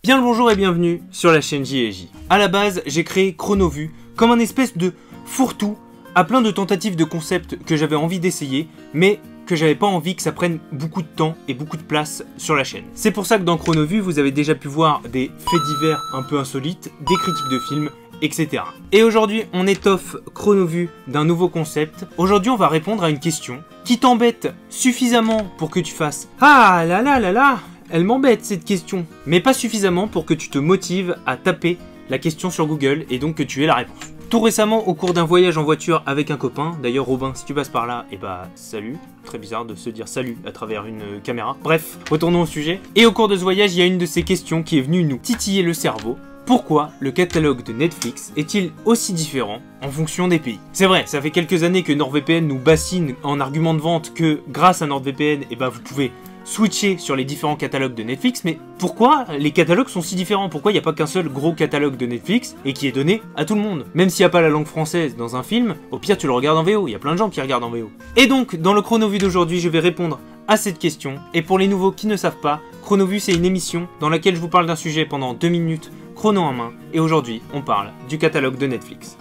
Bien le bonjour et bienvenue sur la chaîne J&J. A la base, j'ai créé Chronovue comme un espèce de fourre-tout à plein de tentatives de concepts que j'avais envie d'essayer, mais que j'avais pas envie que ça prenne beaucoup de temps et beaucoup de place sur la chaîne. C'est pour ça que dans Chronovue, vous avez déjà pu voir des faits divers un peu insolites, des critiques de films, etc. Et aujourd'hui, on étoffe Chronovue d'un nouveau concept. Aujourd'hui, on va répondre à une question qui t'embête suffisamment pour que tu fasses « Ah là là là là, elle m'embête cette question !» mais pas suffisamment pour que tu te motives à taper la question sur Google et donc que tu aies la réponse. Tout récemment, au cours d'un voyage en voiture avec un copain, d'ailleurs Robin, si tu passes par là, et bah salut, très bizarre de se dire salut à travers une caméra. Bref, retournons au sujet. Et au cours de ce voyage, il y a une de ces questions qui est venue nous titiller le cerveau. Pourquoi le catalogue de Netflix est-il aussi différent en fonction des pays? C'est vrai, ça fait quelques années que NordVPN nous bassine en argument de vente que grâce à NordVPN, et bah vous pouvez switcher sur les différents catalogues de Netflix, mais pourquoi les catalogues sont si différents? Pourquoi il n'y a pas qu'un seul gros catalogue de Netflix et qui est donné à tout le monde? Même s'il n'y a pas la langue française dans un film, au pire tu le regardes en VO, il y a plein de gens qui regardent en VO. Et donc, dans le Chronovue d'aujourd'hui, je vais répondre à cette question, et pour les nouveaux qui ne savent pas, Chronovue c'est une émission dans laquelle je vous parle d'un sujet pendant 2 minutes, chrono en main, et aujourd'hui on parle du catalogue de Netflix.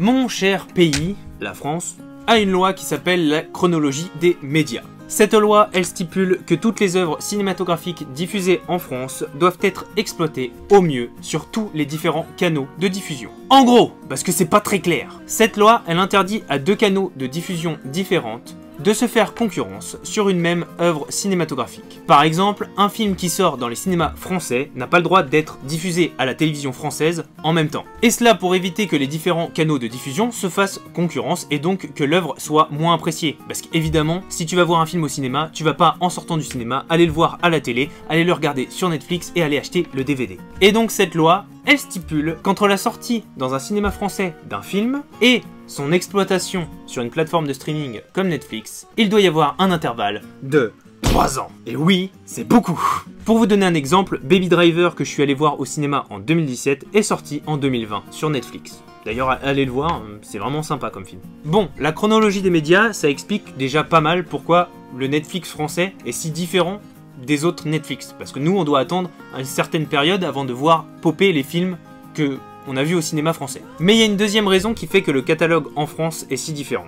Mon cher pays, la France, a une loi qui s'appelle la chronologie des médias. Cette loi, elle stipule que toutes les œuvres cinématographiques diffusées en France doivent être exploitées au mieux sur tous les différents canaux de diffusion. En gros, parce que c'est pas très clair, cette loi, elle interdit à 2 canaux de diffusion différentes de se faire concurrence sur une même œuvre cinématographique. Par exemple, un film qui sort dans les cinémas français n'a pas le droit d'être diffusé à la télévision française en même temps. Et cela pour éviter que les différents canaux de diffusion se fassent concurrence et donc que l'œuvre soit moins appréciée. Parce qu'évidemment, si tu vas voir un film au cinéma, tu vas pas en sortant du cinéma aller le voir à la télé, aller le regarder sur Netflix et aller acheter le DVD. Et donc cette loi, elle stipule qu'entre la sortie dans un cinéma français d'un film et son exploitation sur une plateforme de streaming comme Netflix, il doit y avoir un intervalle de 3 ans. Et oui, c'est beaucoup. Pour vous donner un exemple, Baby Driver que je suis allé voir au cinéma en 2017 est sorti en 2020 sur Netflix. D'ailleurs, allez le voir, c'est vraiment sympa comme film. Bon, la chronologie des médias, ça explique déjà pas mal pourquoi le Netflix français est si différent des autres Netflix. Parce que nous, on doit attendre une certaine période avant de voir popper les films que on a vu au cinéma français. Mais il y a une deuxième raison qui fait que le catalogue en France est si différent.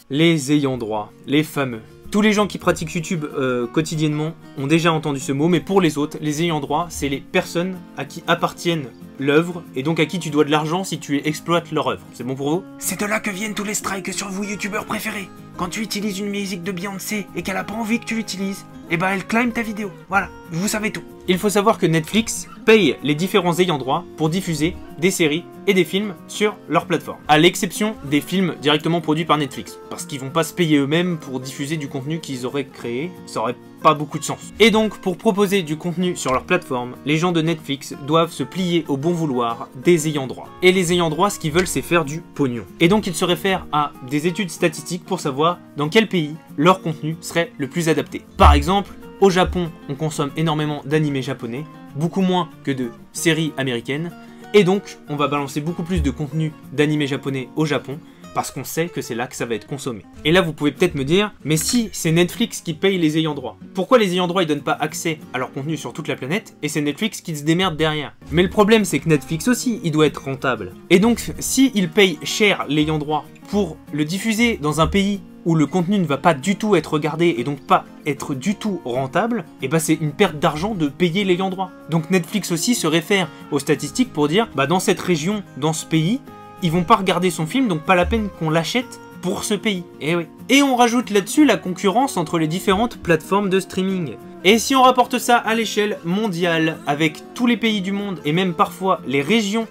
Les ayants droit, les fameux. Tous les gens qui pratiquent YouTube quotidiennement ont déjà entendu ce mot, mais pour les autres, les ayants droit, c'est les personnes à qui appartiennent l'œuvre, et donc à qui tu dois de l'argent si tu exploites leur œuvre. C'est bon pour vous? C'est de là que viennent tous les strikes sur vous youtubeurs préférés. Quand tu utilises une musique de Beyoncé et qu'elle a pas envie que tu l'utilises, et bah elle claim ta vidéo. Voilà, vous savez tout. Il faut savoir que Netflix paye les différents ayants droit pour diffuser des séries et des films sur leur plateforme. À l'exception des films directement produits par Netflix. Parce qu'ils vont pas se payer eux-mêmes pour diffuser du contenu qu'ils auraient créé. Ça aurait pas beaucoup de sens. Et donc, pour proposer du contenu sur leur plateforme, les gens de Netflix doivent se plier au bon vouloir des ayants droit. Et les ayants droit, ce qu'ils veulent, c'est faire du pognon. Et donc, ils se réfèrent à des études statistiques pour savoir dans quel pays leur contenu serait le plus adapté. Par exemple, au Japon, on consomme énormément d'animés japonais, beaucoup moins que de séries américaines, et donc on va balancer beaucoup plus de contenu d'animés japonais au Japon, parce qu'on sait que c'est là que ça va être consommé. Et là vous pouvez peut-être me dire, mais si c'est Netflix qui paye les ayants droit, pourquoi les ayants droit ils donnent pas accès à leur contenu sur toute la planète, et c'est Netflix qui se démerde derrière? Mais le problème c'est que Netflix aussi, il doit être rentable. Et donc si il paye cher l'ayant droit pour le diffuser dans un pays où le contenu ne va pas du tout être regardé et donc pas être du tout rentable, et bah c'est une perte d'argent de payer l'ayant droit. Donc Netflix aussi se réfère aux statistiques pour dire, bah dans cette région, dans ce pays, ils vont pas regarder son film, donc pas la peine qu'on l'achète pour ce pays. Et oui. Et on rajoute là-dessus la concurrence entre les différentes plateformes de streaming. Et si on rapporte ça à l'échelle mondiale, avec tous les pays du monde et même parfois les régions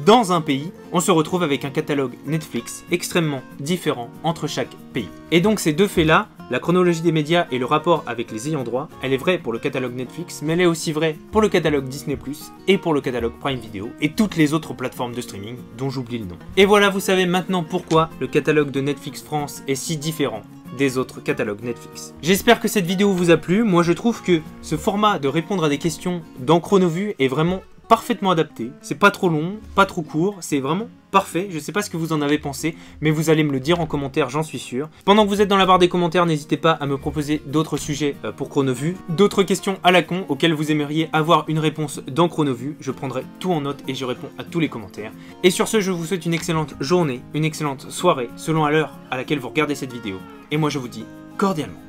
dans un pays, on se retrouve avec un catalogue Netflix extrêmement différent entre chaque pays. Et donc ces deux faits-là, la chronologie des médias et le rapport avec les ayants droit, elle est vraie pour le catalogue Netflix, mais elle est aussi vraie pour le catalogue Disney+, et pour le catalogue Prime Video, et toutes les autres plateformes de streaming dont j'oublie le nom. Et voilà, vous savez maintenant pourquoi le catalogue de Netflix France est si différent des autres catalogues Netflix. J'espère que cette vidéo vous a plu. Moi je trouve que ce format de répondre à des questions dans Chronovue est vraiment parfaitement adapté. C'est pas trop long, pas trop court, c'est vraiment parfait, je sais pas ce que vous en avez pensé, mais vous allez me le dire en commentaire, j'en suis sûr. Pendant que vous êtes dans la barre des commentaires, n'hésitez pas à me proposer d'autres sujets pour Chronovue, d'autres questions à la con auxquelles vous aimeriez avoir une réponse dans Chronovue, je prendrai tout en note et je réponds à tous les commentaires. Et sur ce, je vous souhaite une excellente journée, une excellente soirée, selon à l'heure à laquelle vous regardez cette vidéo, et moi je vous dis cordialement